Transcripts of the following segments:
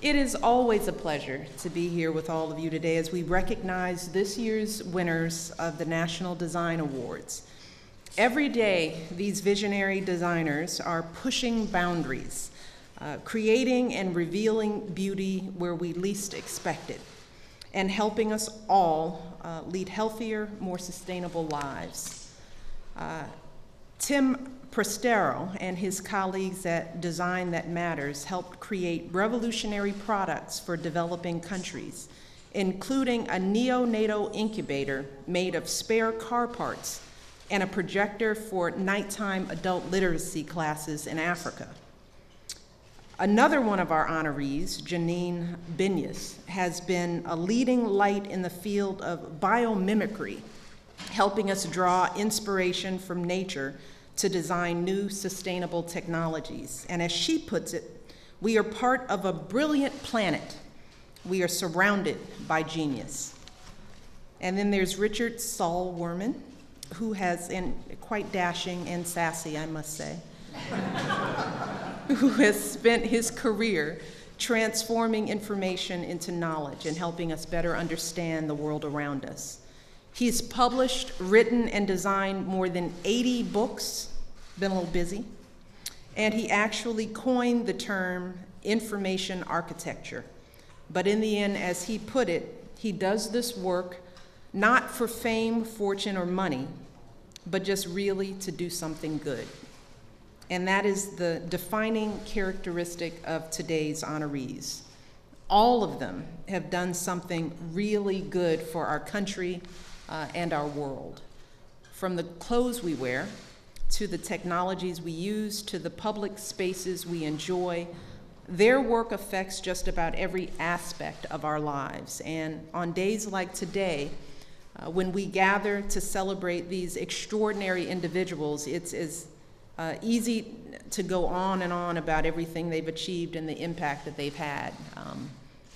It is always a pleasure to be here with all of you today as we recognize this year's winners of the National Design Awards. Every day, these visionary designers are pushing boundaries, creating and revealing beauty where we least expect it, and helping us all lead healthier, more sustainable lives. Tim Prestero and his colleagues at Design That Matters helped create revolutionary products for developing countries, including a neonatal incubator made of spare car parts and a projector for nighttime adult literacy classes in Africa. Another one of our honorees, Janine Binyas, has been a leading light in the field of biomimicry, helping us draw inspiration from nature to design new sustainable technologies. And as she puts it, we are part of a brilliant planet. We are surrounded by genius. And then there's Richard Saul Werman, who has, and quite dashing and sassy, I must say, who has spent his career transforming information into knowledge and helping us better understand the world around us. He's published, written, and designed more than 80 books, been a little busy, and he actually coined the term information architecture. But in the end, as he put it, he does this work not for fame, fortune, or money, but just really to do something good. And that is the defining characteristic of today's honorees. All of them have done something really good for our country and our world. From the clothes we wear, to the technologies we use, to the public spaces we enjoy, their work affects just about every aspect of our lives. And on days like today, when we gather to celebrate these extraordinary individuals, it's easy to go on and on about everything they've achieved and the impact that they've had.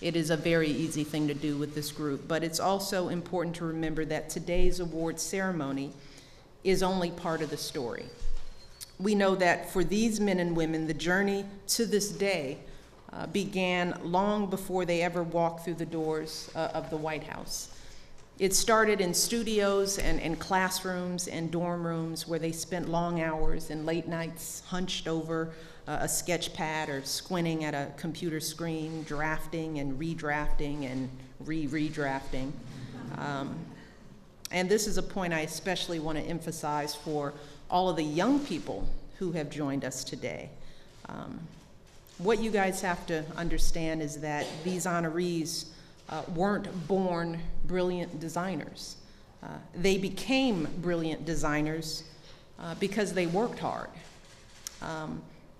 It is a very easy thing to do with this group, but it's also important to remember that today's award ceremony is only part of the story. We know that for these men and women, the journey to this day began long before they ever walked through the doors of the White House. It started in studios and classrooms and dorm rooms where they spent long hours and late nights hunched over a sketch pad or squinting at a computer screen, drafting and redrafting and redrafting. And this is a point I especially want to emphasize for all of the young people who have joined us today. What you guys have to understand is that these honorees weren't born brilliant designers. They became brilliant designers because they worked hard.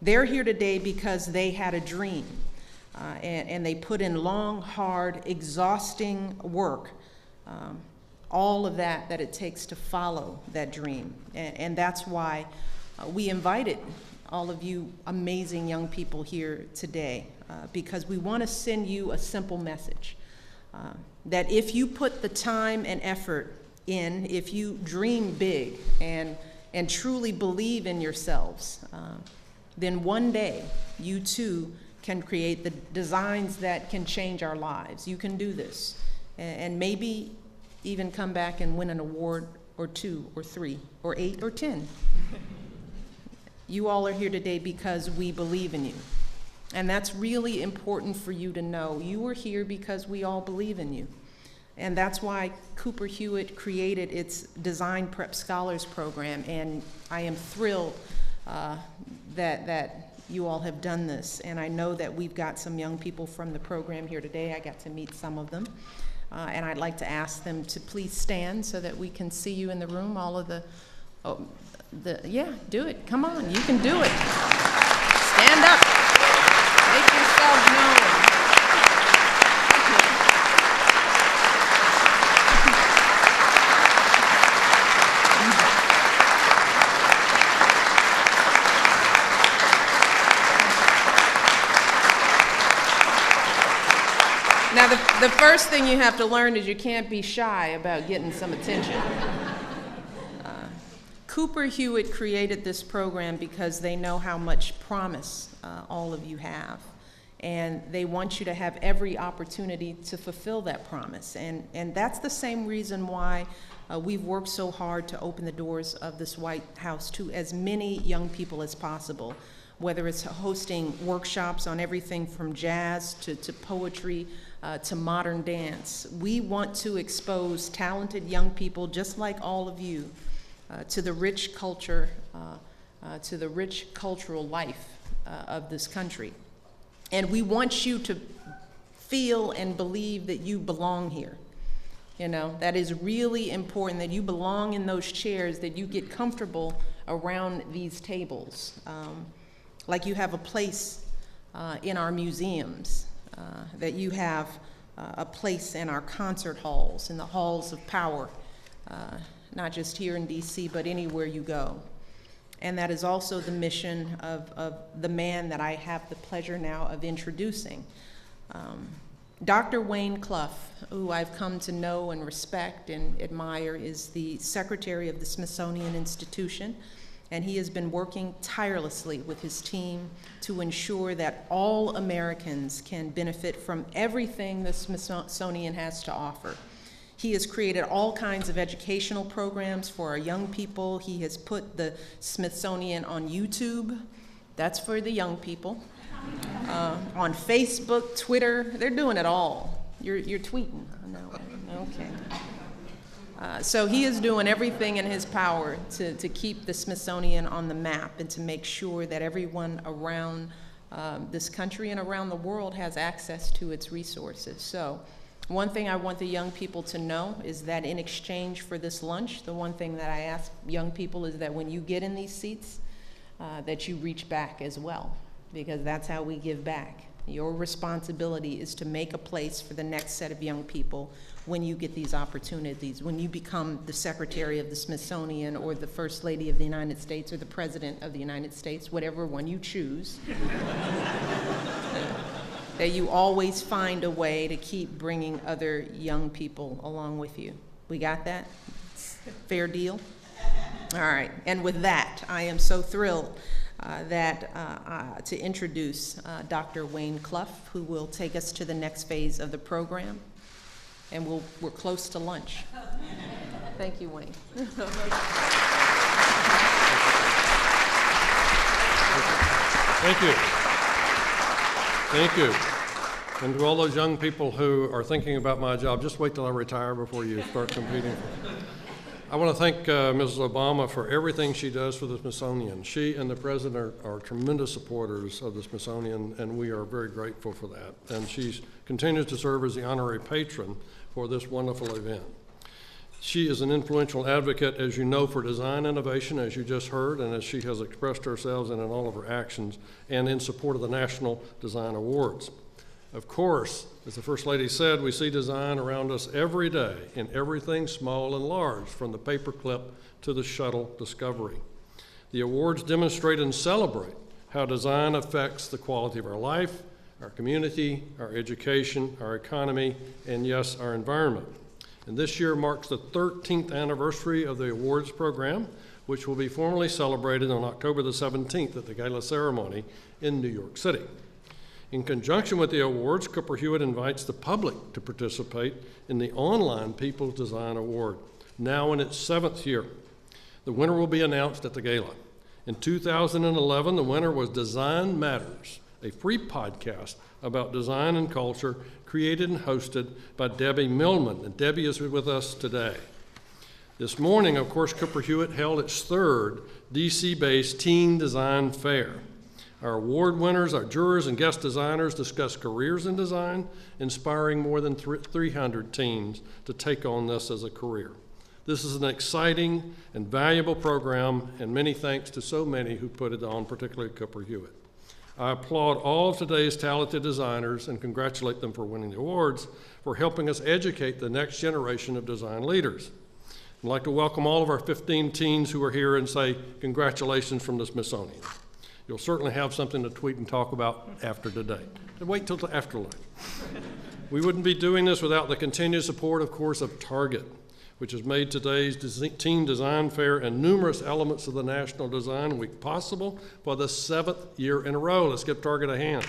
They're here today because they had a dream, and they put in long, hard, exhausting work, all of that it takes to follow that dream. And that's why we invited all of you amazing young people here today, because we want to send you a simple message. That if you put the time and effort in, if you dream big and truly believe in yourselves, then one day you too can create the designs that can change our lives. You can do this, and maybe even come back and win an award or 2 or 3 or 8 or 10. You all are here today because we believe in you. And that's really important for you to know. You are here because we all believe in you. And that's why Cooper-Hewitt created its Design Prep Scholars Program, and I am thrilled that you all have done this. And I know that we've got some young people from the program here today. I got to meet some of them. And I'd like to ask them to please stand so that we can see you in the room. All of yeah, do it. Come on, you can do it. Stand up. Make yourselves known. Now, the first thing you have to learn is you can't be shy about getting some attention. Cooper-Hewitt created this program because they know how much promise all of you have. And they want you to have every opportunity to fulfill that promise. And that's the same reason why we've worked so hard to open the doors of this White House to as many young people as possible, whether it's hosting workshops on everything from jazz to poetry to modern dance. We want to expose talented young people, just like all of you, to the rich culture, to the rich cultural life of this country. And we want you to feel and believe that you belong here. You know, that is really important, that you belong in those chairs, that you get comfortable around these tables. Like you have a place in our museums, that you have a place in our concert halls, in the halls of power, not just here in DC, but anywhere you go. And that is also the mission of the man that I have the pleasure now of introducing. Dr. Wayne Clough, who I've come to know and respect and admire, is the Secretary of the Smithsonian Institution, and he has been working tirelessly with his team to ensure that all Americans can benefit from everything the Smithsonian has to offer. He has created all kinds of educational programs for our young people. He has put the Smithsonian on YouTube. That's for the young people. On Facebook, Twitter, they're doing it all. You're tweeting. No, okay. So he is doing everything in his power to keep the Smithsonian on the map and to make sure that everyone around this country and around the world has access to its resources. So one thing I want the young people to know is that in exchange for this lunch, the one thing that I ask young people is that when you get in these seats, that you reach back as well, because that's how we give back. Your responsibility is to make a place for the next set of young people when you get these opportunities, when you become the Secretary of the Smithsonian or the First Lady of the United States or the President of the United States, whatever one you choose. That you always find a way to keep bringing other young people along with you. We got that? Fair deal? All right, and with that, I am so thrilled to introduce Dr. Wayne Clough, who will take us to the next phase of the program, and we're close to lunch. Thank you, Wayne. Thank you. Thank you. And to all those young people who are thinking about my job, just wait till I retire before you start competing. I want to thank Mrs. Obama for everything she does for the Smithsonian. She and the President are tremendous supporters of the Smithsonian, and we are very grateful for that. And she continues to serve as the honorary patron for this wonderful event. She is an influential advocate, as you know, for design innovation, as you just heard, and as she has expressed herself in all of her actions, and in support of the National Design Awards. Of course, as the First Lady said, we see design around us every day in everything small and large, from the paperclip to the shuttle Discovery. The awards demonstrate and celebrate how design affects the quality of our life, our community, our education, our economy, and yes, our environment. And this year marks the 13th anniversary of the awards program, which will be formally celebrated on October the 17th at the gala ceremony in New York City. In conjunction with the awards, Cooper-Hewitt invites the public to participate in the online People's Design Award, now in its 7th year. The winner will be announced at the gala. In 2011, the winner was Design Matters, a free podcast about design and culture created and hosted by Debbie Millman, and Debbie is with us today. This morning, of course, Cooper-Hewitt held its 3rd DC-based Teen Design Fair. Our award winners, our jurors, and guest designers discuss careers in design, inspiring more than 300 teens to take on this as a career. This is an exciting and valuable program, and many thanks to so many who put it on, particularly Cooper-Hewitt. I applaud all of today's talented designers and congratulate them for winning the awards, for helping us educate the next generation of design leaders. I'd like to welcome all of our 15 teens who are here and say congratulations from the Smithsonian. You'll certainly have something to tweet and talk about after today. And wait till after lunch. We wouldn't be doing this without the continued support, of course, of Target, which has made today's Teen Design Fair and numerous elements of the National Design Week possible for the 7th year in a row. Let's give Target a hand.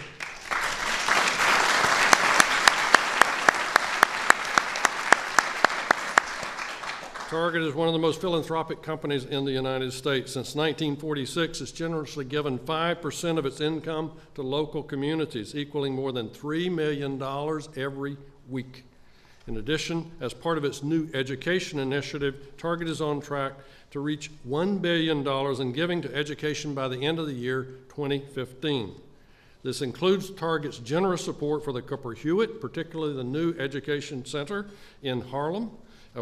Target is one of the most philanthropic companies in the United States. Since 1946, it's generously given 5% of its income to local communities, equaling more than $3 million every week. In addition, as part of its new education initiative, Target is on track to reach $1 billion in giving to education by the end of the year 2015. This includes Target's generous support for the Cooper-Hewitt, particularly the new Education Center in Harlem,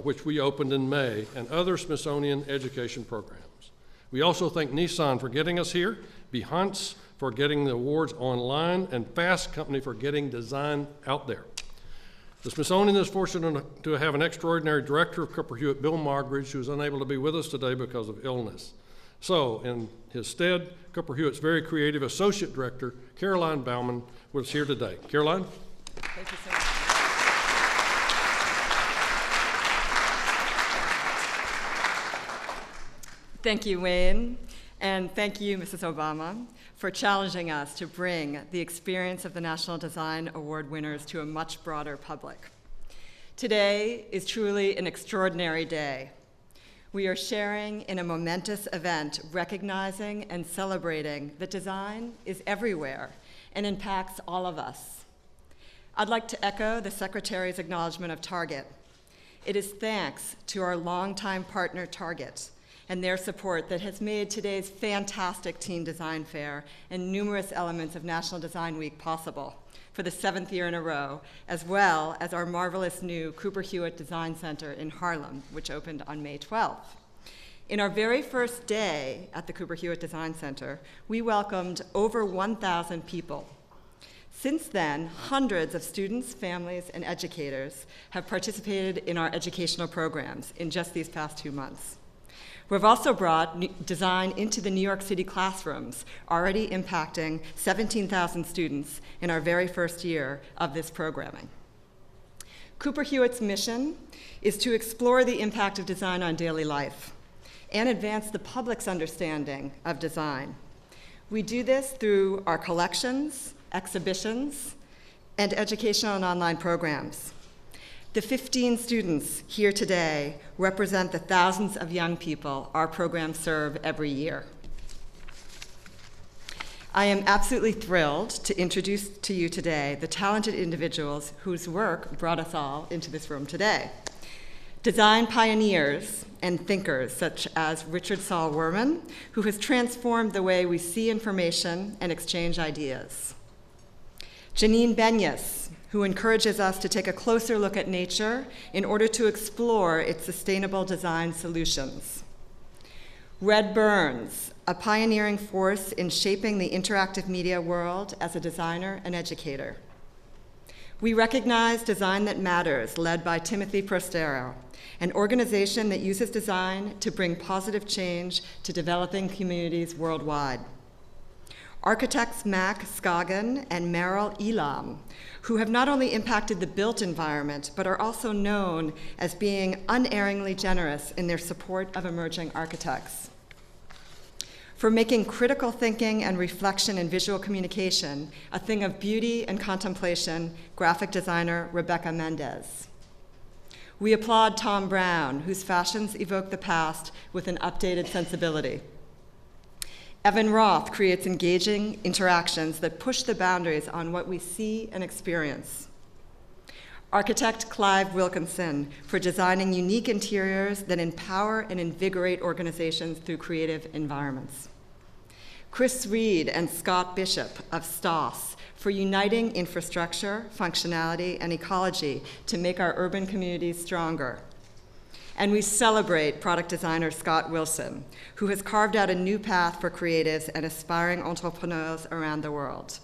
which we opened in May, and other Smithsonian education programs. We also thank Nissan for getting us here, Behance for getting the awards online, and Fast Company for getting design out there. The Smithsonian is fortunate to have an extraordinary director of Cooper-Hewitt, Bill Mogridge, who is unable to be with us today because of illness. So, in his stead, Cooper-Hewitt's very creative associate director, Caroline Bauman, was here today. Caroline? Thank you so much. Thank you, Wayne, and thank you, Mrs. Obama, for challenging us to bring the experience of the National Design Award winners to a much broader public. Today is truly an extraordinary day. We are sharing in a momentous event recognizing and celebrating that design is everywhere and impacts all of us. I'd like to echo the Secretary's acknowledgement of Target. It is thanks to our longtime partner, Target, and their support that has made today's fantastic Teen Design Fair and numerous elements of National Design Week possible for the 7th year in a row, as well as our marvelous new Cooper-Hewitt Design Center in Harlem, which opened on May 12th. In our very first day at the Cooper-Hewitt Design Center, we welcomed over 1,000 people. Since then, hundreds of students, families, and educators have participated in our educational programs in just these past 2 months. We've also brought design into the New York City classrooms, already impacting 17,000 students in our very first year of this programming. Cooper-Hewitt's mission is to explore the impact of design on daily life and advance the public's understanding of design. We do this through our collections, exhibitions, and educational and online programs. The 15 students here today represent the thousands of young people our programs serve every year. I am absolutely thrilled to introduce to you today the talented individuals whose work brought us all into this room today. Design pioneers and thinkers such as Richard Saul Wurman, who has transformed the way we see information and exchange ideas. Janine Benyus, who encourages us to take a closer look at nature in order to explore its sustainable design solutions. Red Burns, a pioneering force in shaping the interactive media world as a designer and educator. We recognize Design That Matters, led by Timothy Prostero, an organization that uses design to bring positive change to developing communities worldwide. Architects Mac Scoggin and Meryl Elam, who have not only impacted the built environment, but are also known as being unerringly generous in their support of emerging architects. For making critical thinking and reflection in visual communication a thing of beauty and contemplation, graphic designer Rebecca Mendez. We applaud Tom Brown, whose fashions evoke the past with an updated sensibility. Evan Roth creates engaging interactions that push the boundaries on what we see and experience. Architect Clive Wilkinson for designing unique interiors that empower and invigorate organizations through creative environments. Chris Reed and Scott Bishop of Stoss for uniting infrastructure, functionality, and ecology to make our urban communities stronger. And we celebrate product designer Scott Wilson, who has carved out a new path for creatives and aspiring entrepreneurs around the world.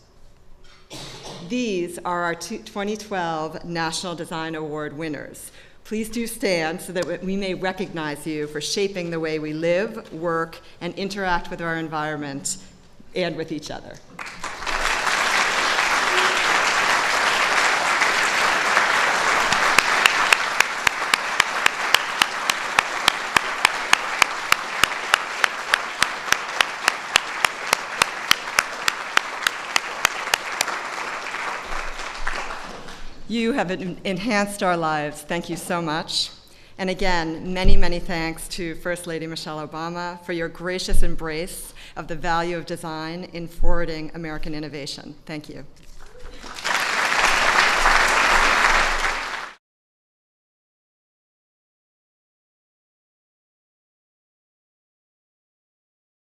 These are our 2012 National Design Award winners. Please do stand so that we may recognize you for shaping the way we live, work, and interact with our environment and with each other. You have enhanced our lives. Thank you so much. And again, many, many thanks to First Lady Michelle Obama for your gracious embrace of the value of design in forwarding American innovation. Thank you.